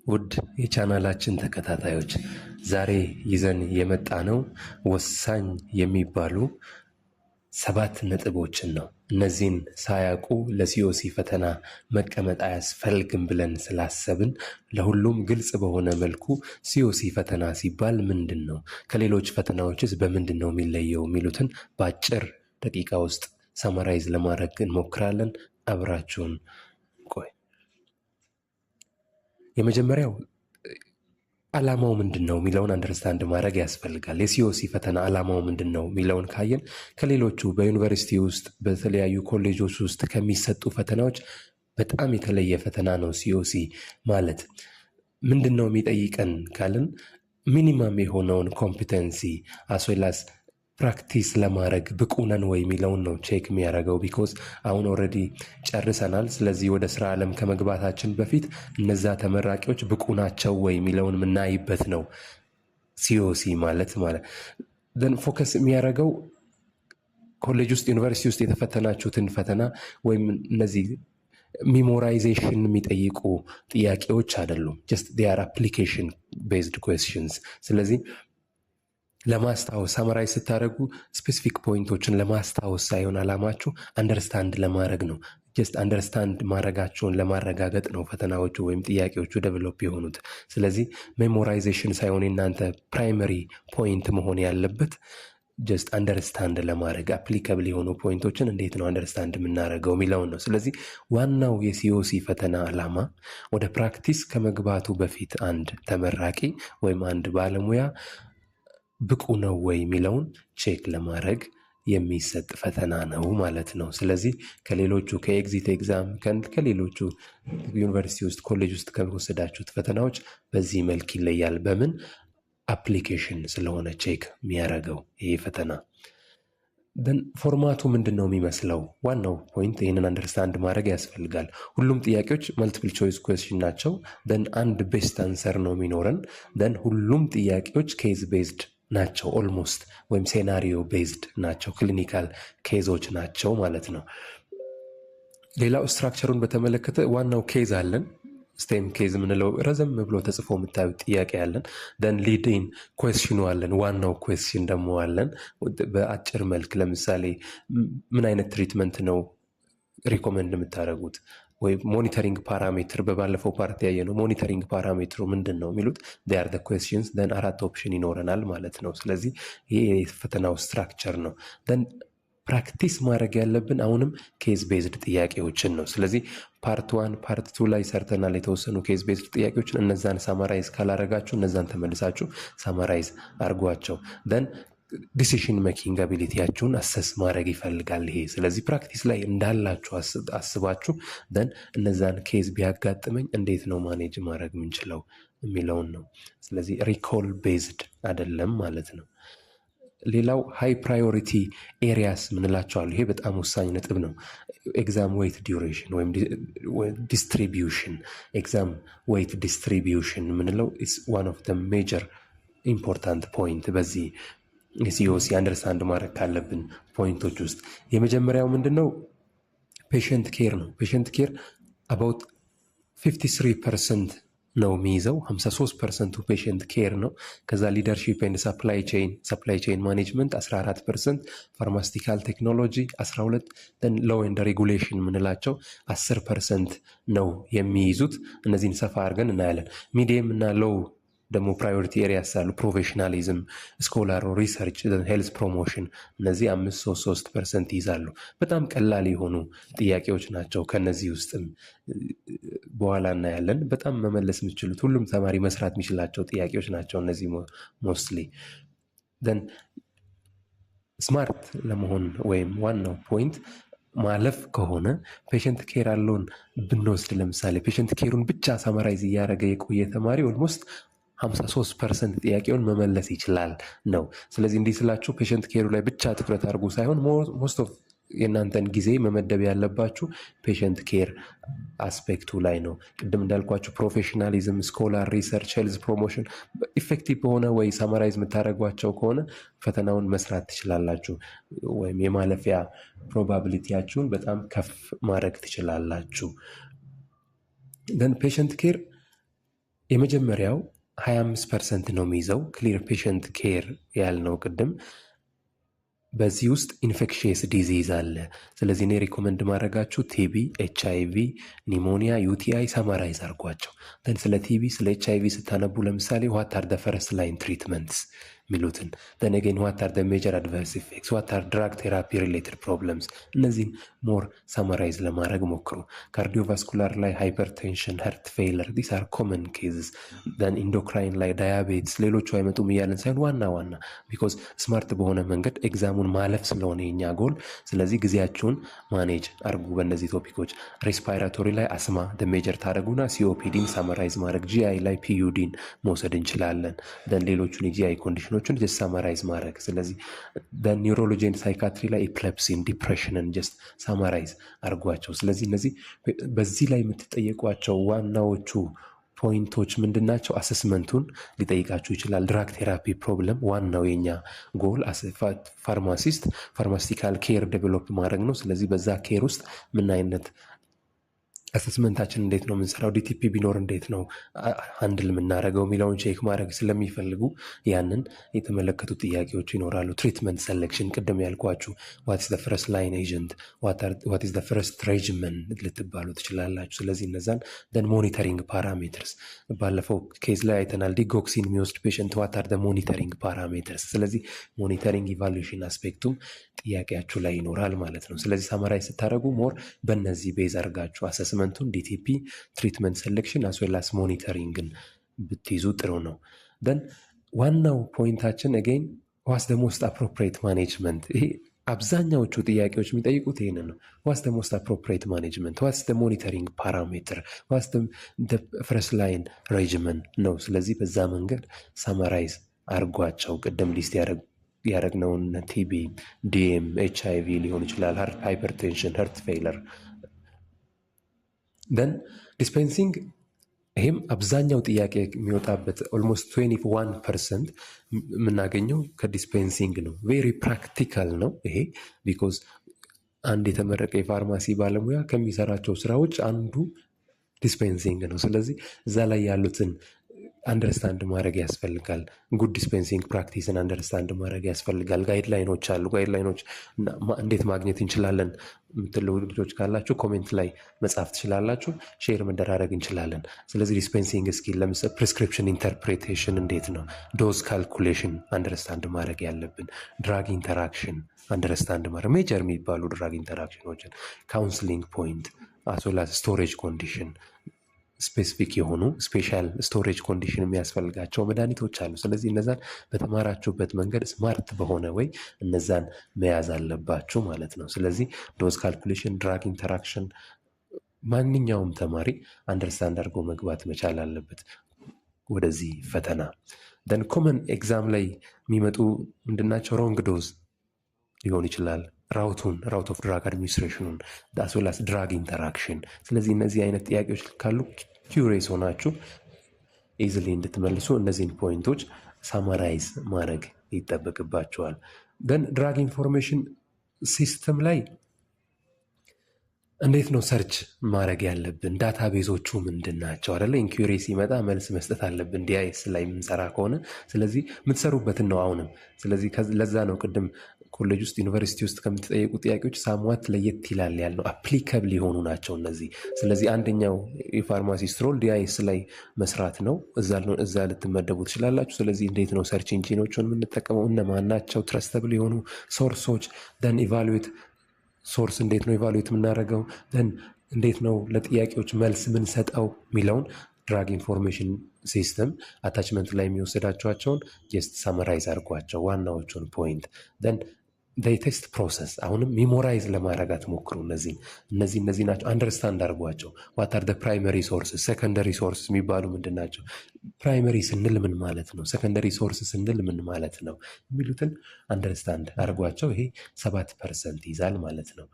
ውድ የቻናላችን ተከታታዮች ዛሬ ይዘን የመጣ ነው ወሳኝ የሚባሉ 7 ነጥቦችን ነው። እነዚህን ሳያውቁ ለሲኦሲ ፈተና መቀመጥ አያስፈልግም ብለን ስላሰብን ለሁሉም ግልጽ በሆነ መልኩ ሲኦሲ ፈተና ሲባል ምንድነው፣ ከሌሎች ፈተናዎችስ በምንድነው የሚለየው የሚሉትን በአጭር ደቂቃ ውስጥ ሰመራይዝ ለማድረግ እንሞክራለን። አብራችሁን ቆይ። የመጀመሪያው ዓላማው ምንድነው የሚለውን አንደርስታንድ ማድረግ ያስፈልጋል። የሲኦሲ ፈተና ዓላማው ምንድነው የሚለውን ካየን ከሌሎቹ በዩኒቨርሲቲ ውስጥ በተለያዩ ኮሌጆች ውስጥ ከሚሰጡ ፈተናዎች በጣም የተለየ ፈተና ነው። ሲኦሲ ማለት ምንድነው የሚጠይቀን ካልን ሚኒመም የሆነውን ኮምፒተንሲ አስዌላስ ፕራክቲስ ለማድረግ ብቁ ነን ወይ የሚለውን ነው ቼክ የሚያደርገው። ቢኮዝ አሁን ኦልሬዲ ጨርሰናል። ስለዚህ ወደ ስራ ዓለም ከመግባታችን በፊት እነዛ ተመራቂዎች ብቁ ናቸው ወይ የሚለውን የምናይበት ነው ሲኦሲ ማለት ደን ፎከስ የሚያደርገው ኮሌጅ ውስጥ ዩኒቨርሲቲ ውስጥ የተፈተናችሁትን ፈተና ወይም እነዚህ ሚሞራይዜሽን የሚጠይቁ ጥያቄዎች አይደሉም። ጀስት they are application based questions። ስለዚህ ለማስታወስ ሰመራይዝ ስታደርጉ ስፔሲፊክ ፖይንቶችን ለማስታወስ ሳይሆን አላማችሁ አንደርስታንድ ለማድረግ ነው። ጀስት አንደርስታንድ ማድረጋቸውን ለማረጋገጥ ነው ፈተናዎቹ ወይም ጥያቄዎቹ ዴቨሎፕ የሆኑት። ስለዚህ ሜሞራይዜሽን ሳይሆን እናንተ ፕራይመሪ ፖይንት መሆን ያለበት ጀስት አንደርስታንድ ለማድረግ አፕሊካብል የሆኑ ፖይንቶችን እንዴት ነው አንደርስታንድ የምናደርገው የሚለውን ነው። ስለዚህ ዋናው የሲኦሲ ፈተና ዓላማ ወደ ፕራክቲስ ከመግባቱ በፊት አንድ ተመራቂ ወይም አንድ ባለሙያ ብቁ ነው ወይ የሚለውን ቼክ ለማድረግ የሚሰጥ ፈተና ነው ማለት ነው። ስለዚህ ከሌሎቹ ከኤግዚት ኤግዛም ከሌሎቹ ዩኒቨርሲቲ ውስጥ ኮሌጅ ውስጥ ከወሰዳችሁት ፈተናዎች በዚህ መልክ ይለያል። በምን አፕሊኬሽን ስለሆነ ቼክ የሚያደርገው ይሄ ፈተና። ደን ፎርማቱ ምንድን ነው የሚመስለው? ዋናው ፖይንት ይህንን አንደርስታንድ ማድረግ ያስፈልጋል። ሁሉም ጥያቄዎች መልቲፕል ቾይስ ኩዌስችን ናቸው። ደን አንድ ቤስት አንሰር ነው የሚኖረን። ደን ሁሉም ጥያቄዎች ኬዝ ቤዝድ ናቸው ኦልሞስት ወይም ሴናሪዮ ቤዝድ ናቸው፣ ክሊኒካል ኬዞች ናቸው ማለት ነው። ሌላው ስትራክቸሩን በተመለከተ ዋናው ኬዝ አለን። ስቴም ኬዝ የምንለው ረዘም ብሎ ተጽፎ የምታዩት ጥያቄ አለን። ደን ሊድን ኩዌስችኑ አለን። ዋናው ኩዌስችን ደግሞ አለን በአጭር መልክ። ለምሳሌ ምን አይነት ትሪትመንት ነው ሪኮመንድ የምታደርጉት ወይ ሞኒተሪንግ ፓራሜትር በባለፈው ፓርቲ ያየነው ሞኒተሪንግ ፓራሜትሩ ምንድን ነው የሚሉት they are the questions። then 4 ኦፕሽን ይኖረናል ማለት ነው። ስለዚህ ይሄ የፈተናው ስትራክቸር ነው። then ፕራክቲስ ማድረግ ያለብን አሁንም ኬዝ ቤዝድ ጥያቄዎችን ነው። ስለዚህ ፓርት 1 ፓርት 2 ላይ ሰርተናል የተወሰኑ ኬዝ ቤዝድ ጥያቄዎችን። እነዛን ሳማራይዝ ካላረጋችሁ እነዛን ተመልሳችሁ ሳማራይዝ አርጓቸው። then ዲሲሽን ሜኪንግ አቢሊቲያችሁን አሰስ ማድረግ ይፈልጋል ይሄ። ስለዚህ ፕራክቲስ ላይ እንዳላችሁ አስባችሁ ደን እነዛን ኬዝ ቢያጋጥመኝ እንዴት ነው ማኔጅ ማድረግ የምንችለው የሚለውን ነው። ስለዚህ ሪኮል ቤዝድ አይደለም ማለት ነው። ሌላው ሃይ ፕራዮሪቲ ኤሪያስ ምንላቸዋል። ይሄ በጣም ወሳኝ ነጥብ ነው። ኤግዛም ዌይት ዲዩሬሽን ወይም ዲስትሪቢዩሽን፣ ኤግዛም ዌይት ዲስትሪቢዩሽን ምንለው ኢስ ዋን ኦፍ ዘ ሜጀር ኢምፖርታንት ፖይንት በዚህ የሲኦሲ አንደርስታንድ ማድረግ ካለብን ፖይንቶች ውስጥ የመጀመሪያው ምንድነው? ፔሸንት ኬር ነው። ፔሸንት ኬር አባውት 53% ነው የሚይዘው። 53% ፔሸንት ኬር ነው። ከዛ ሊደርሺፕ ኤንድ ሰፕላይ ቼን ማኔጅመንት 14%፣ ፋርማስቲካል ቴክኖሎጂ 12%፣ ደን ሎው ኤንድ ሬጉሌሽን ምንላቸው 10% ነው የሚይዙት። እነዚህን ሰፋ አድርገን እናያለን። ሚዲየም እና ሎው ደግሞ ፕራዮሪቲ ኤሪያስ አሉ። ፕሮፌሽናሊዝም፣ ስኮላር፣ ሪሰርች፣ ሄልዝ ፕሮሞሽን እነዚህ 5-3% ይይዛሉ። በጣም ቀላል የሆኑ ጥያቄዎች ናቸው። ከነዚህ ውስጥም በኋላ እናያለን። በጣም መመለስ የምትችሉት ሁሉም ተማሪ መስራት የሚችላቸው ጥያቄዎች ናቸው እነዚህ ሞስትሊ። ደን ስማርት ለመሆን ወይም ዋናው ፖይንት ማለፍ ከሆነ ፔሸንት ኬር አለውን ብንወስድ ለምሳሌ ፔሸንት ኬሩን ብቻ ሳመራይዝ እያደረገ የቆየ ተማሪ ኦልሞስት 53% ጥያቄውን መመለስ ይችላል ነው። ስለዚህ እንዲህ ስላችሁ ፔሸንት ኬሩ ላይ ብቻ ትኩረት አድርጉ ሳይሆን ሞስት ኦፍ የእናንተን ጊዜ መመደብ ያለባችሁ ፔሸንት ኬር አስፔክቱ ላይ ነው። ቅድም እንዳልኳችሁ ፕሮፌሽናሊዝም፣ ስኮላር፣ ሪሰርች፣ ሄልዝ ፕሮሞሽን ኢፌክቲቭ በሆነ ወይ ሳመራይዝ የምታደርጓቸው ከሆነ ፈተናውን መስራት ትችላላችሁ፣ ወይም የማለፊያ ፕሮባቢሊቲያችሁን በጣም ከፍ ማድረግ ትችላላችሁ። ደን ፔሸንት ኬር የመጀመሪያው 25% ነው የሚይዘው ክሊር ፔሸንት ኬር ያልነው ቅድም። በዚህ ውስጥ ኢንፌክሽየስ ዲዚዝ አለ። ስለዚህ እኔ ሪኮመንድ ማድረጋችሁ ቲቢ፣ ኤች አይ ቪ፣ ኒሞኒያ፣ ዩቲአይ ሰማራይዝ አርጓቸው። ስለ ቲቢ ስለ ኤች አይ ቪ ስታነቡ ለምሳሌ ዋት አር ደ ፈረስት ላይን ትሪትመንትስ ሚሉትን ደነገን ዋት አር ደ ሜጀር አድቨርስ ኢፌክትስ ዋት አር ድራግ ቴራፒ ሪሌትድ ፕሮብለምስ እነዚህን ሞር ሰማራይዝ ለማድረግ ሞክሩ። ካርዲዮቫስኩላር ላይ ሃይፐርቴንሽን፣ ሄርት ፌይለር ዲስ አር ኮመን ኬዝስ። ደን ኢንዶክራይን ላይ ዳያቤትስ፣ ሌሎቹ አይመጡም እያለን ሳይሆን ዋና ዋና ቢኮዝ ስማርት በሆነ መንገድ ኤግዛሙን ማለፍ ስለሆነ የኛ ጎል። ስለዚህ ጊዜያችሁን ማኔጅ አርጉ በእነዚህ ቶፒኮች። ሬስፓይራቶሪ ላይ አስማ ደ ሜጀር ታደረጉና ሲኦፒዲን ሰማራይዝ ማድረግ፣ ጂአይ ላይ ፒዩዲን መውሰድ እንችላለን። ደን ሌሎቹን የጂአይ ኮንዲሽኖችን ጀስት ሳማራይዝ ማድረግ። ስለዚህ በኒውሮሎጂ ኤንድ ሳይካትሪ ላይ ኤፕለፕሲን፣ ዲፕሬሽንን ጀስት ሳማራይዝ አድርጓቸው። ስለዚህ እነዚህ በዚህ ላይ የምትጠየቋቸው ዋናዎቹ ፖይንቶች ምንድናቸው? አሰስመንቱን ሊጠይቃችሁ ይችላል። ድራግ ቴራፒ ፕሮብለም ዋናው የኛ ጎል ፋርማሲስት ፋርማስቲካል ኬር ዴቨሎፕ ማድረግ ነው። ስለዚህ በዛ ኬር ውስጥ ምን አይነት አሰስመንታችን እንዴት ነው የምንሰራው፣ ዲቲፒ ቢኖር እንዴት ነው አንድል የምናደርገው የሚለውን ቼክ ማድረግ ስለሚፈልጉ ያንን የተመለከቱ ጥያቄዎች ይኖራሉ። ትሪትመንት ሰሌክሽን ቅድም ያልኳችሁ ዋት ኢዝ ዘ ፈርስት ላይን ኤጀንት፣ ዋት ኢዝ ዘ ፈርስት ሬጅመን ልትባሉ ትችላላችሁ። ስለዚህ እነዛን ደን ሞኒተሪንግ ፓራሜትርስ ባለፈው ኬዝ ላይ አይተናል። ዲጎክሲን የሚወስድ ፔሽንት ዋት አር ደ ሞኒተሪንግ ፓራሜትርስ። ስለዚህ ሞኒተሪንግ ኢቫሉዌሽን አስፔክቱም ጥያቄያችሁ ላይ ይኖራል ማለት ነው። ስለዚህ ሳመራይ ስታደረጉ ሞር በእነዚህ ቤዝ አድርጋችሁ አሰስመንቱን ዲቲፒ፣ ትሪትመንት ሴሌክሽን አስዌላስ ሞኒተሪንግን ብትይዙ ጥሩ ነው። ደን ዋናው ፖይንታችን አገኝ ዋስ ደ ሞስት አፕሮፕሪየት ማኔጅመንት። ይሄ አብዛኛዎቹ ጥያቄዎች የሚጠይቁት ይህንን ነው። ዋስ ደ ሞስት አፕሮፕሪየት ማኔጅመንት፣ ዋስ ደ ሞኒተሪንግ ፓራሜትር፣ ዋስ ደ ፈርስት ላይን ሬጅመን ነው። ስለዚህ በዛ መንገድ ሳመራይዝ አርጓቸው። ቅድም ሊስት ያደረግነውን ቲቢ፣ ዲኤም፣ ኤች አይ ቪ ሊሆን ይችላል፣ ሃይፐርቴንሽን፣ ሄርት ፌይለር። ደን ዲስፔንሲንግ፣ ይህም አብዛኛው ጥያቄ የሚወጣበት ኦልሞስት 21% የምናገኘው ከዲስፔንሲንግ ነው። ቬሪ ፕራክቲካል ነው ይሄ ቢኮዝ አንድ የተመረቀ የፋርማሲ ባለሙያ ከሚሰራቸው ስራዎች አንዱ ዲስፔንሲንግ ነው። ስለዚህ እዛ ላይ ያሉትን አንደርስታንድ ማድረግ ያስፈልጋል። ጉድ ዲስፔንሲንግ ፕራክቲስን አንደርስታንድ ማድረግ ያስፈልጋል። ጋይድላይኖች አሉ። ጋይድላይኖች እንዴት ማግኘት እንችላለን የምትሉ ልጆች ካላችሁ ኮሜንት ላይ መጻፍ ትችላላችሁ። ሼር መደራረግ እንችላለን። ስለዚህ ዲስፔንሲንግ ስኪል ለምሳሌ ፕሪስክሪፕሽን ኢንተርፕሬቴሽን እንዴት ነው፣ ዶዝ ካልኩሌሽን አንደርስታንድ ማድረግ ያለብን፣ ድራግ ኢንተራክሽን አንደርስታንድ ማድረግ፣ ሜጀር የሚባሉ ድራግ ኢንተራክሽኖችን፣ ካውንስሊንግ ፖይንት አሶላ ስቶሬጅ ኮንዲሽን ስፔሲፊክ የሆኑ ስፔሻል ስቶሬጅ ኮንዲሽን የሚያስፈልጋቸው መድኃኒቶች አሉ። ስለዚህ እነዛን በተማራችሁበት መንገድ ስማርት በሆነ ወይ እነዛን መያዝ አለባችሁ ማለት ነው። ስለዚህ ዶዝ ካልኩሌሽን፣ ድራግ ኢንተራክሽን ማንኛውም ተማሪ አንደርስታንድ አድርጎ መግባት መቻል አለበት ወደዚህ ፈተና። ደን ኮመን ኤግዛም ላይ የሚመጡ ምንድናቸው? ሮንግ ዶዝ ሊሆን ይችላል፣ ራውት ኦፍ ድራግ አድሚኒስትሬሽኑን አስወላስ ድራግ ኢንተራክሽን። ስለዚህ እነዚህ አይነት ጥያቄዎች ካሉ ኪውሬስ ሆናችሁ ኢዝሊ እንድትመልሱ እነዚህን ፖይንቶች ሳማራይዝ ማድረግ ይጠበቅባቸዋል። ደን ድራግ ኢንፎርሜሽን ሲስተም ላይ እንዴት ነው ሰርች ማድረግ ያለብን? ዳታ ቤዞቹ ምንድን ናቸው አይደለ? ኢንኩሪ ሲመጣ መልስ መስጠት አለብን ዲአይኤስ ላይ የምንሰራ ከሆነ። ስለዚህ የምትሰሩበትን ነው አሁንም። ስለዚህ ለዛ ነው ቅድም ኮሌጅ ውስጥ ዩኒቨርሲቲ ውስጥ ከምትጠየቁ ጥያቄዎች ሳሟት ለየት ይላል ያልነው። አፕሊካብል የሆኑ ናቸው እነዚህ። ስለዚህ አንደኛው የፋርማሲስት ሮል ዲአይኤስ ላይ መስራት ነው። እዛ ልትመደቡ ትችላላችሁ። ስለዚህ እንዴት ነው ሰርች ኢንጂኖችን የምንጠቀመው? እነማን ናቸው? ትረስተብል የሆኑ ሶርሶች፣ ደን ኢቫሉዌት ሶርስ እንዴት ነው ኢቫሉዌት የምናደርገው? ደን እንዴት ነው ለጥያቄዎች መልስ ምንሰጠው የሚለውን ድራግ ኢንፎርሜሽን ሲስተም አታችመንት ላይ የሚወሰዳቸዋቸውን ጀስት ሳመራይዝ አድርጓቸው ዋናዎቹን ፖይንት። ደን ቴስት ፕሮሰስ አሁንም ሚሞራይዝ ለማድረግ አትሞክሩ። እነዚህ ናቸው። አንደርስታንድ አድርጓቸው። ዋት አር ፕራይመሪ ሶርስስ፣ ሰከንደሪ ሶርስ የሚባሉ ምንድን ናቸው? ፕራይመሪ ስንል ምን ማለት ነው? ሰከንደሪ ሶርስ ስንል ምን ማለት ነው? የሚሉትን አንደርስታንድ አድርጓቸው። ይሄ 7% ይዛል ማለት ነው።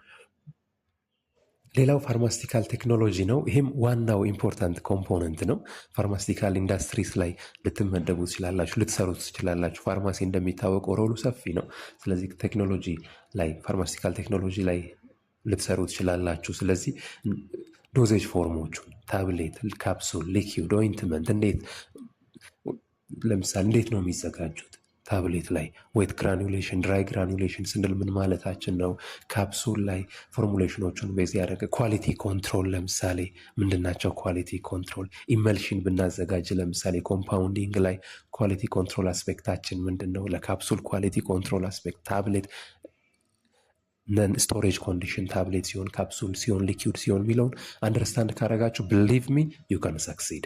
ሌላው ፋርማስቲካል ቴክኖሎጂ ነው። ይህም ዋናው ኢምፖርታንት ኮምፖነንት ነው። ፋርማስቲካል ኢንዱስትሪስ ላይ ልትመደቡ ትችላላችሁ፣ ልትሰሩ ትችላላችሁ። ፋርማሲ እንደሚታወቀው ሮሉ ሰፊ ነው። ስለዚህ ቴክኖሎጂ ላይ ፋርማስቲካል ቴክኖሎጂ ላይ ልትሰሩ ትችላላችሁ። ስለዚህ ዶዜጅ ፎርሞቹን ታብሌት፣ ካፕሱል፣ ሊኪውድ፣ ኦይንትመንት ለምሳሌ እንዴት ነው የሚዘጋጁት? ታብሌት ላይ ዌት ግራኑሌሽን፣ ድራይ ግራኑሌሽን ስንል ምን ማለታችን ነው? ካፕሱል ላይ ፎርሙሌሽኖቹን ቤዝ ያደረገ ኳሊቲ ኮንትሮል ለምሳሌ ምንድናቸው? ኳሊቲ ኮንትሮል ኢመልሽን ብናዘጋጅ ለምሳሌ ኮምፓውንዲንግ ላይ ኳሊቲ ኮንትሮል አስፔክታችን ምንድን ነው? ለካፕሱል ኳሊቲ ኮንትሮል አስፔክት ታብሌት ነን ስቶሬጅ ኮንዲሽን ታብሌት ሲሆን ካፕሱል ሲሆን ሊኪውድ ሲሆን የሚለውን አንደርስታንድ ካረጋችሁ ብሊቭ ሚ ዩ ካን ሰክሲድ።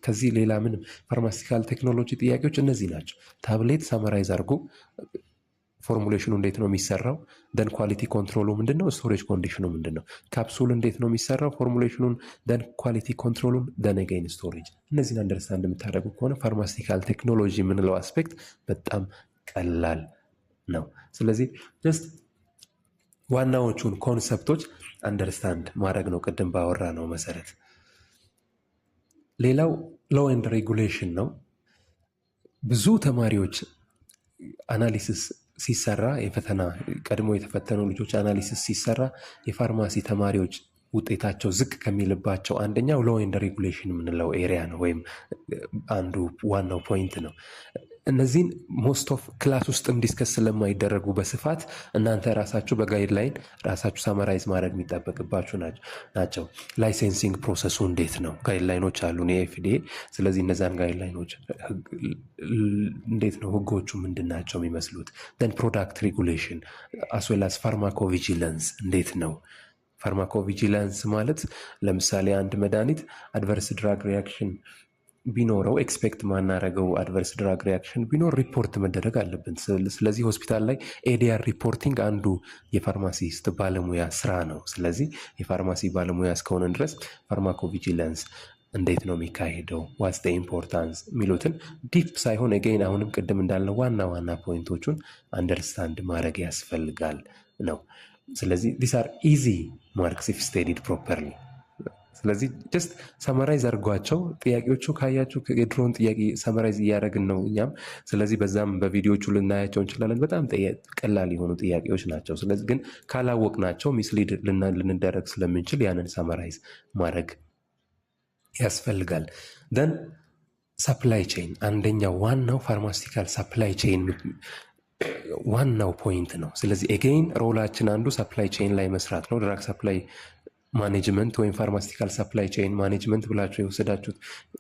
ከዚህ ሌላ ምንም ፋርማሲካል ቴክኖሎጂ ጥያቄዎች እነዚህ ናቸው። ታብሌት ሳመራይዝ አድርጎ ፎርሙሌሽኑ እንዴት ነው የሚሰራው? ደን ኳሊቲ ኮንትሮሉ ምንድን ነው? ስቶሬጅ ኮንዲሽኑ ምንድን ነው? ካፕሱል እንዴት ነው የሚሰራው? ፎርሙሌሽኑን፣ ደን ኳሊቲ ኮንትሮሉን፣ ደን አገይን ስቶሬጅ። እነዚህን አንደርስታንድ የምታደርጉ ከሆነ ፋርማሲካል ቴክኖሎጂ የምንለው አስፔክት በጣም ቀላል ነው። ስለዚህ ጀስት ዋናዎቹን ኮንሰፕቶች አንደርስታንድ ማድረግ ነው፣ ቅድም ባወራ ነው መሰረት። ሌላው ሎ ኤንድ ሬጉሌሽን ነው። ብዙ ተማሪዎች አናሊሲስ ሲሰራ የፈተና ቀድሞ የተፈተኑ ልጆች አናሊሲስ ሲሰራ የፋርማሲ ተማሪዎች ውጤታቸው ዝቅ ከሚልባቸው አንደኛው ሎ ኤንድ ሬጉሌሽን የምንለው ኤሪያ ነው፣ ወይም አንዱ ዋናው ፖይንት ነው። እነዚህን ሞስት ኦፍ ክላስ ውስጥም ዲስከስ ስለማይደረጉ በስፋት እናንተ ራሳችሁ በጋይድላይን ራሳችሁ ሳመራይዝ ማድረግ የሚጠበቅባችሁ ናቸው። ላይሴንሲንግ ፕሮሰሱ እንዴት ነው? ጋይድላይኖች አሉ የኤፍዲኤ። ስለዚህ እነዛን ጋይድላይኖች እንዴት ነው? ህጎቹ ምንድን ናቸው የሚመስሉት? ደን ፕሮዳክት ሬጉሌሽን አስዌላስ ፋርማኮቪጂለንስ እንዴት ነው? ፋርማኮቪጂላንስ ማለት ለምሳሌ አንድ መድኃኒት አድቨርስ ድራግ ሪያክሽን ቢኖረው ኤክስፔክት ማናረገው አድቨርስ ድራግ ሪያክሽን ቢኖር ሪፖርት መደረግ አለብን። ስለዚህ ሆስፒታል ላይ ኤዲአር ሪፖርቲንግ አንዱ የፋርማሲስት ባለሙያ ስራ ነው። ስለዚህ የፋርማሲ ባለሙያ እስከሆነ ድረስ ፋርማኮቪጂላንስ እንዴት ነው የሚካሄደው? ዋትስ ዘ ኢምፖርታንስ የሚሉትን ዲፕ ሳይሆን አገይን አሁንም ቅድም እንዳልነው ዋና ዋና ፖይንቶቹን አንደርስታንድ ማድረግ ያስፈልጋል ነው። ስለዚህ ዲስ አር ኢዚ ማርክስ ኢፍ ስቴዲድ ፕሮፐርሊ። ስለዚህ ጀስት ሰመራይዝ አድርጓቸው። ጥያቄዎቹ ካያችሁ የድሮን ጥያቄ ሰመራይዝ እያደረግን ነው እኛም። ስለዚህ በዛም በቪዲዮቹ ልናያቸው እንችላለን። በጣም ቀላል የሆኑ ጥያቄዎች ናቸው። ስለዚህ ግን ካላወቅናቸው ሚስሊድ ልንደረግ ስለምንችል ያንን ሰመራይዝ ማድረግ ያስፈልጋል። ደን ሰፕላይ ቼን አንደኛው ዋናው ፋርማሲቲካል ሰፕላይ ቼን ዋናው ፖይንት ነው። ስለዚህ ኤጌይን ሮላችን አንዱ ሰፕላይ ቼን ላይ መስራት ነው። ድራግ ሰፕላይ ማኔጅመንት ወይም ፋርማሲቲካል ሰፕላይ ቼን ማኔጅመንት ብላችሁ የወሰዳችሁት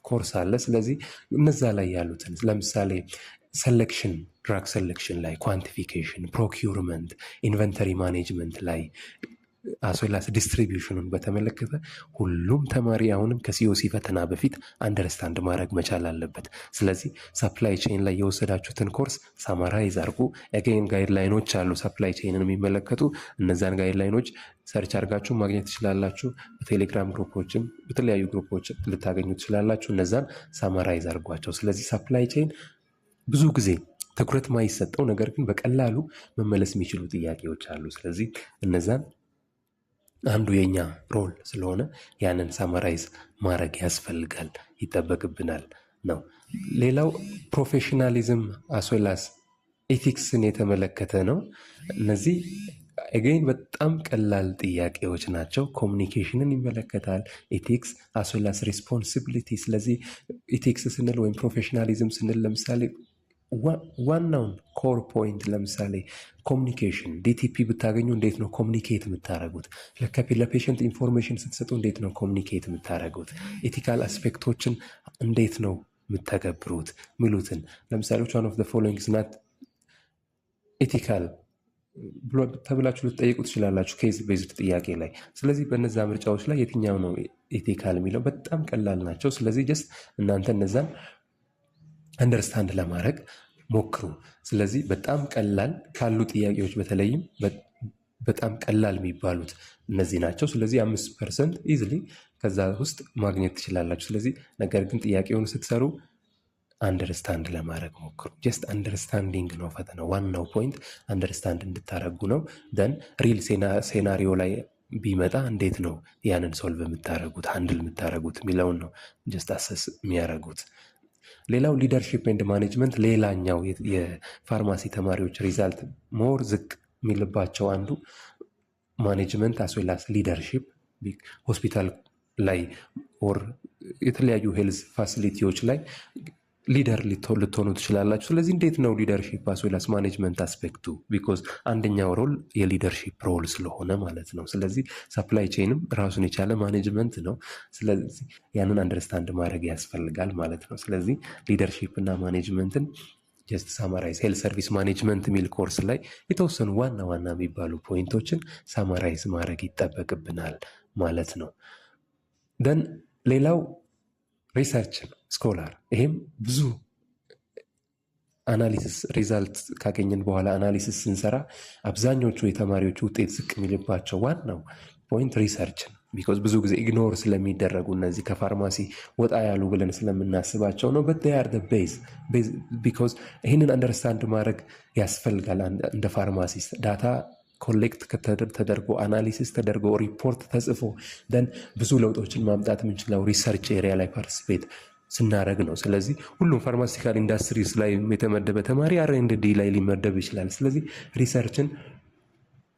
ኮርስ አለ። ስለዚህ እነዛ ላይ ያሉትን ለምሳሌ ሰሌክሽን፣ ድራግ ሰሌክሽን ላይ፣ ኳንቲፊኬሽን፣ ፕሮኪውርመንት፣ ኢንቨንተሪ ማኔጅመንት ላይ አስዌላስ ዲስትሪቢዩሽኑን በተመለከተ ሁሉም ተማሪ አሁንም ከሲኦሲ ፈተና በፊት አንደርስታንድ ማድረግ መቻል አለበት። ስለዚህ ሰፕላይ ቼን ላይ የወሰዳችሁትን ኮርስ ሳማራይዝ አድርጉ። አገይን ጋይድላይኖች አሉ ሰፕላይ ቼንን የሚመለከቱ። እነዛን ጋይድላይኖች ሰርች አድርጋችሁ ማግኘት ትችላላችሁ። በቴሌግራም ግሩፖችም በተለያዩ ግሩፖች ልታገኙ ትችላላችሁ። እነዛን ሳማራይዝ አድርጓቸው። ስለዚህ ሰፕላይ ቼን ብዙ ጊዜ ትኩረት ማይሰጠው ነገር ግን በቀላሉ መመለስ የሚችሉ ጥያቄዎች አሉ። ስለዚህ እነዛን አንዱ የኛ ሮል ስለሆነ ያንን ሳመራይዝ ማድረግ ያስፈልጋል፣ ይጠበቅብናል ነው። ሌላው ፕሮፌሽናሊዝም አስዌላስ ኤቲክስን የተመለከተ ነው። እነዚህ አገይን በጣም ቀላል ጥያቄዎች ናቸው። ኮሚኒኬሽንን ይመለከታል። ኤቲክስ አስዌላስ ሪስፖንሲቢሊቲ። ስለዚህ ኤቲክስ ስንል ወይም ፕሮፌሽናሊዝም ስንል ለምሳሌ ዋናውን ኮር ፖይንት ለምሳሌ ኮሚኒኬሽን ዲቲፒ ብታገኙ እንዴት ነው ኮሚኒኬት የምታደርጉት? ለፔሽንት ኢንፎርሜሽን ስትሰጡ እንዴት ነው ኮሚኒኬት የምታደርጉት? ኤቲካል አስፔክቶችን እንዴት ነው የምተገብሩት? ሚሉትን ለምሳሌ ዋን ኦፍ ዘ ፎሎዊንግ ኢዝ ናት ኤቲካል ተብላችሁ ልትጠይቁ ትችላላችሁ ኬዝ ቤዝድ ጥያቄ ላይ። ስለዚህ በነዛ ምርጫዎች ላይ የትኛው ነው ኤቲካል የሚለው በጣም ቀላል ናቸው። ስለዚህ ጀስት እናንተ እነዛን አንደርስታንድ ለማድረግ ሞክሩ። ስለዚህ በጣም ቀላል ካሉ ጥያቄዎች በተለይም በጣም ቀላል የሚባሉት እነዚህ ናቸው። ስለዚህ 5% ኢዝሊ ከዛ ውስጥ ማግኘት ትችላላችሁ። ስለዚህ ነገር ግን ጥያቄውን ስትሰሩ አንደርስታንድ ለማድረግ ሞክሩ። ጀስት አንደርስታንዲንግ ነው ፈተናው። ዋናው ፖይንት አንደርስታንድ እንድታደረጉ ነው። ደን ሪል ሴናሪዮ ላይ ቢመጣ እንዴት ነው ያንን ሶልቭ የምታደረጉት ሃንድል የምታደረጉት የሚለውን ነው ጀስት አሰስ የሚያደረጉት። ሌላው ሊደርሺፕ ኤንድ ማኔጅመንት ሌላኛው የፋርማሲ ተማሪዎች ሪዛልት ሞር ዝቅ የሚልባቸው አንዱ ማኔጅመንት አስዌላስ ሊደርሺፕ ሆስፒታል ላይ ኦር የተለያዩ ሄልዝ ፋሲሊቲዎች ላይ ሊደር ልትሆኑ ትችላላችሁ። ስለዚህ እንዴት ነው ሊደርሺፕ አስዌላስ ማኔጅመንት አስፔክቱ? ቢኮዝ አንደኛው ሮል የሊደርሺፕ ሮል ስለሆነ ማለት ነው። ስለዚህ ሰፕላይ ቼንም ራሱን የቻለ ማኔጅመንት ነው። ስለዚህ ያንን አንደርስታንድ ማድረግ ያስፈልጋል ማለት ነው። ስለዚህ ሊደርሺፕ እና ማኔጅመንትን ጀስት ሳማራይዝ ሄልዝ ሰርቪስ ማኔጅመንት የሚል ኮርስ ላይ የተወሰኑ ዋና ዋና የሚባሉ ፖይንቶችን ሳማራይዝ ማድረግ ይጠበቅብናል ማለት ነው። ደን ሌላው ሪሰርች ነው፣ ስኮላር። ይሄም ብዙ አናሊሲስ ሪዛልት ካገኘን በኋላ አናሊሲስ ስንሰራ አብዛኞቹ የተማሪዎች ውጤት ዝቅ የሚልባቸው ዋናው ፖይንት ሪሰርች ነው። ቢኮዝ ብዙ ጊዜ ኢግኖር ስለሚደረጉ እነዚህ ከፋርማሲ ወጣ ያሉ ብለን ስለምናስባቸው ነው። በት ር ቤዝ ቢኮዝ ይህንን አንደርስታንድ ማድረግ ያስፈልጋል። እንደ ፋርማሲስት ዳታ ኮሌክት ተደርጎ አናሊሲስ ተደርጎ ሪፖርት ተጽፎ ደን ብዙ ለውጦችን ማምጣት የምንችለው ሪሰርች ኤሪያ ላይ ፓርቲስፔት ስናደረግ ነው። ስለዚህ ሁሉም ፋርማሲካል ኢንዱስትሪስ ላይ የተመደበ ተማሪ R&D ላይ ሊመደብ ይችላል። ስለዚህ ሪሰርችን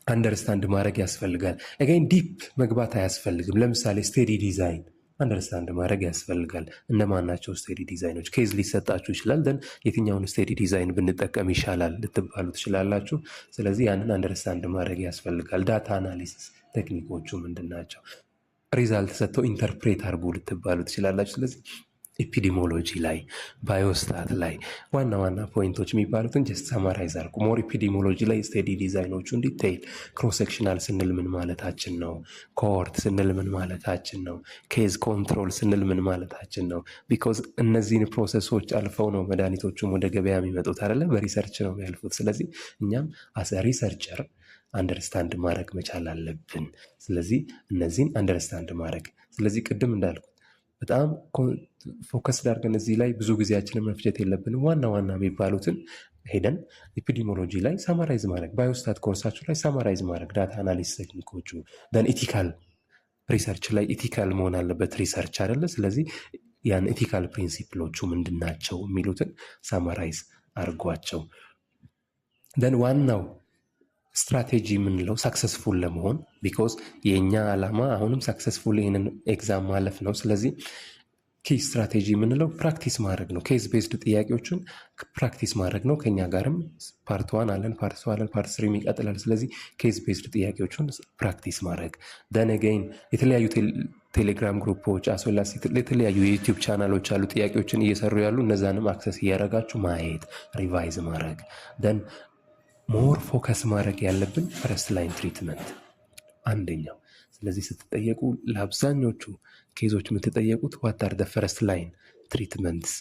አንደርስታንድ ማድረግ ያስፈልጋል። አጋይን ዲፕ መግባት አያስፈልግም። ለምሳሌ ስቴዲ ዲዛይን አንደርስታንድ ማድረግ ያስፈልጋል። እነማን ናቸው ስቴዲ ዲዛይኖች? ኬዝ ሊሰጣችሁ ይችላል። ደን የትኛውን ስቴዲ ዲዛይን ብንጠቀም ይሻላል ልትባሉ ትችላላችሁ። ስለዚህ ያንን አንደርስታንድ ማድረግ ያስፈልጋል። ዳታ አናሊሲስ ቴክኒኮቹ ምንድን ናቸው? ሪዛልት ሰጥተው ኢንተርፕሬት አድርጉ ልትባሉ ትችላላችሁ። ስለዚህ ኤፒዲሞሎጂ ላይ ባዮስታት ላይ ዋና ዋና ፖይንቶች የሚባሉትን ጀስት ሰማራይዝ አድርጉ። ሞር ኤፒዲሞሎጂ ላይ ስቴዲ ዲዛይኖቹን ዲቴይል፣ ክሮስ ሴክሽናል ስንል ምን ማለታችን ነው? ኮሆርት ስንል ምን ማለታችን ነው? ኬዝ ኮንትሮል ስንል ምን ማለታችን ነው? ቢኮዝ እነዚህን ፕሮሰሶች አልፈው ነው መድኃኒቶቹም ወደ ገበያ የሚመጡት አይደለ? በሪሰርች ነው የሚያልፉት። ስለዚህ እኛም አሰ ሪሰርቸር አንደርስታንድ ማድረግ መቻል አለብን። ስለዚህ እነዚህን አንደርስታንድ ማድረግ ስለዚህ ቅድም እንዳልኩት በጣም ፎከስ አድርገን እዚህ ላይ ብዙ ጊዜያችንን መፍጀት የለብንም። ዋና ዋና የሚባሉትን ሄደን ኤፒዲሞሎጂ ላይ ሳማራይዝ ማድረግ፣ ባዮስታት ኮርሳችሁ ላይ ሳማራይዝ ማድረግ፣ ዳታ አናሊሲስ ቴክኒኮቹ፣ ደን ኢቲካል ሪሰርች ላይ ኢቲካል መሆን አለበት ሪሰርች አይደለ? ስለዚህ ያን ኢቲካል ፕሪንሲፕሎቹ ምንድናቸው የሚሉትን ሳማራይዝ አድርጓቸው። ደን ዋናው ስትራቴጂ የምንለው ሳክሰስፉል ለመሆን ቢኮዝ የእኛ ዓላማ አሁንም ሳክሰስፉል ይህንን ኤግዛም ማለፍ ነው። ስለዚህ ኪ ስትራቴጂ የምንለው ፕራክቲስ ማድረግ ነው። ኬዝ ቤዝድ ጥያቄዎችን ፕራክቲስ ማድረግ ነው። ከኛ ጋርም ፓርት 1 አለን፣ ፓርት 2 አለን፣ ፓርት 3 ይቀጥላል። ስለዚህ ኬዝ ቤዝድ ጥያቄዎችን ፕራክቲስ ማድረግ ደን አገይን የተለያዩ ቴሌግራም ግሩፖች አስወላስ የተለያዩ የዩቲዩብ ቻናሎች አሉ ጥያቄዎችን እየሰሩ ያሉ፣ እነዛንም አክሰስ እያደረጋችሁ ማየት ሪቫይዝ ማድረግ ደን ሞር ፎከስ ማድረግ ያለብን ፈረስት ላይን ትሪትመንት አንደኛው። ስለዚህ ስትጠየቁ ለአብዛኞቹ ኬዞች የምትጠየቁት ዋት አር ደ ፈረስት ላይን ትሪትመንትስ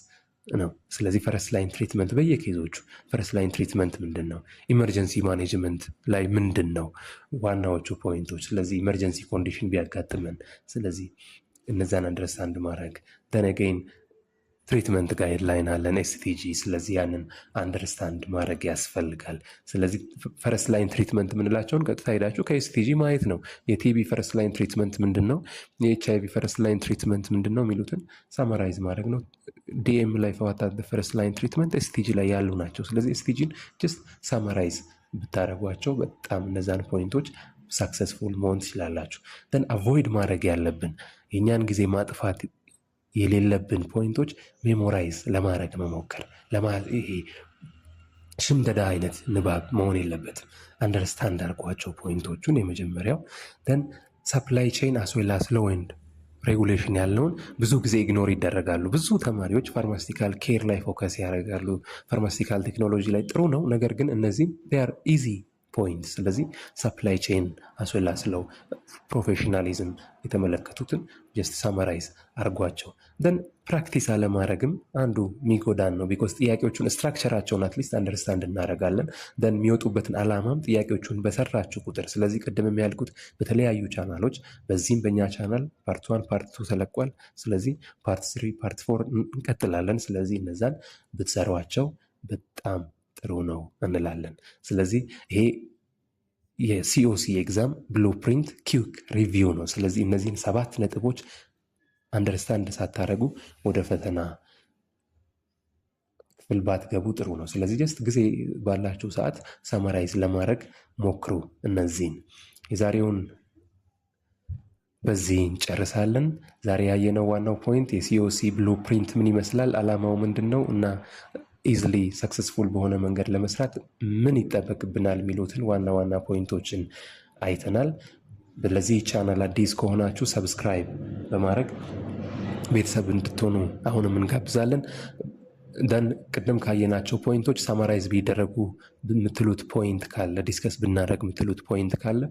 ነው። ስለዚህ ፈረስት ላይን ትሪትመንት በየኬዞቹ ፈረስት ላይን ትሪትመንት ምንድን ነው? ኢመርጀንሲ ማኔጅመንት ላይ ምንድን ነው ዋናዎቹ ፖይንቶች? ስለዚህ ኢመርጀንሲ ኮንዲሽን ቢያጋጥመን፣ ስለዚህ እነዛን አንደርስታንድ ማድረግ ደነገይን ትሪትመንት ጋይድላይን አለን ኤስቲጂ። ስለዚህ ያንን አንደርስታንድ ማድረግ ያስፈልጋል። ስለዚህ ፈረስት ላይን ትሪትመንት የምንላቸውን ቀጥታ ሄዳችሁ ከኤስቲጂ ማየት ነው። የቲቢ ፈረስት ላይን ትሪትመንት ምንድን ነው? የኤችአይቪ ፈረስት ላይን ትሪትመንት ምንድን ነው የሚሉትን ሳማራይዝ ማድረግ ነው። ዲኤም ላይ ፈዋታት ፈረስት ላይን ትሪትመንት ኤስቲጂ ላይ ያሉ ናቸው። ስለዚህ ኤስቲጂን ጀስት ሳማራይዝ ብታደረጓቸው በጣም እነዛን ፖይንቶች ሳክሰስፉል መሆን ትችላላችሁ። ደን አቮይድ ማድረግ ያለብን የእኛን ጊዜ ማጥፋት የሌለብን ፖይንቶች ሜሞራይዝ ለማድረግ መሞከር። ይሄ ሽምደዳ አይነት ንባብ መሆን የለበትም። አንደርስታንድ አድርጓቸው ፖይንቶቹን። የመጀመሪያው ደን ሰፕላይ ቼን አስዌላስ ሎው ኤንድ ሬጉሌሽን ያለውን ብዙ ጊዜ ኢግኖር ይደረጋሉ። ብዙ ተማሪዎች ፋርማስቲካል ኬር ላይ ፎከስ ያደርጋሉ። ፋርማስቲካል ቴክኖሎጂ ላይ ጥሩ ነው፣ ነገር ግን እነዚህም ር ኢዚ ፖይንት። ስለዚህ ሰፕላይ ቼን አስዌላስ ሎው ፕሮፌሽናሊዝም የተመለከቱትን ጀስት ሳማራይዝ አርጓቸው። ደን ፕራክቲስ አለማድረግም አንዱ ሚጎዳን ነው። ቢኮዝ ጥያቄዎቹን ስትራክቸራቸውን አትሊስት አንደርስታንድ እናደርጋለን። ደን የሚወጡበትን አላማም ጥያቄዎቹን በሰራችሁ ቁጥር። ስለዚህ ቅድም የሚያልኩት በተለያዩ ቻናሎች፣ በዚህም በእኛ ቻናል ፓርት 1 ፓርት 2 ተለቋል። ስለዚህ ፓርት 3 ፓርት 4 እንቀጥላለን። ስለዚህ እነዛን ብትሰሯቸው በጣም ጥሩ ነው እንላለን። ስለዚህ ይሄ የሲኦሲ ኤግዛም ብሉፕሪንት ኪውክ ሪቪው ነው። ስለዚህ እነዚህን 7 ነጥቦች አንደርስታንድ ሳታደርጉ ወደ ፈተና ክፍል ባትገቡ ጥሩ ነው። ስለዚህ ጀስት ጊዜ ባላችሁ ሰዓት ሰማራይዝ ለማድረግ ሞክሩ። እነዚህን የዛሬውን በዚህ እንጨርሳለን። ዛሬ ያየነው ዋናው ፖይንት የሲኦሲ ብሉፕሪንት ምን ይመስላል፣ አላማው ምንድን ነው እና ኢዝሊ ሰክሰስፉል በሆነ መንገድ ለመስራት ምን ይጠበቅብናል የሚሉትን ዋና ዋና ፖይንቶችን አይተናል። ለዚህ ቻናል አዲስ ከሆናችሁ ሰብስክራይብ በማድረግ ቤተሰብ እንድትሆኑ አሁንም እንጋብዛለን። ደን ቅድም ካየናቸው ፖይንቶች ሳማራይዝ ቢደረጉ የምትሉት ፖይንት ካለ ዲስከስ ብናደረግ የምትሉት ፖይንት ካለ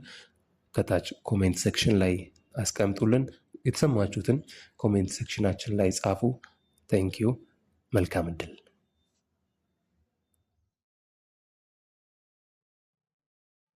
ከታች ኮሜንት ሴክሽን ላይ አስቀምጡልን። የተሰማችሁትን ኮሜንት ሴክሽናችን ላይ ጻፉ። ታንኪዩ። መልካም እድል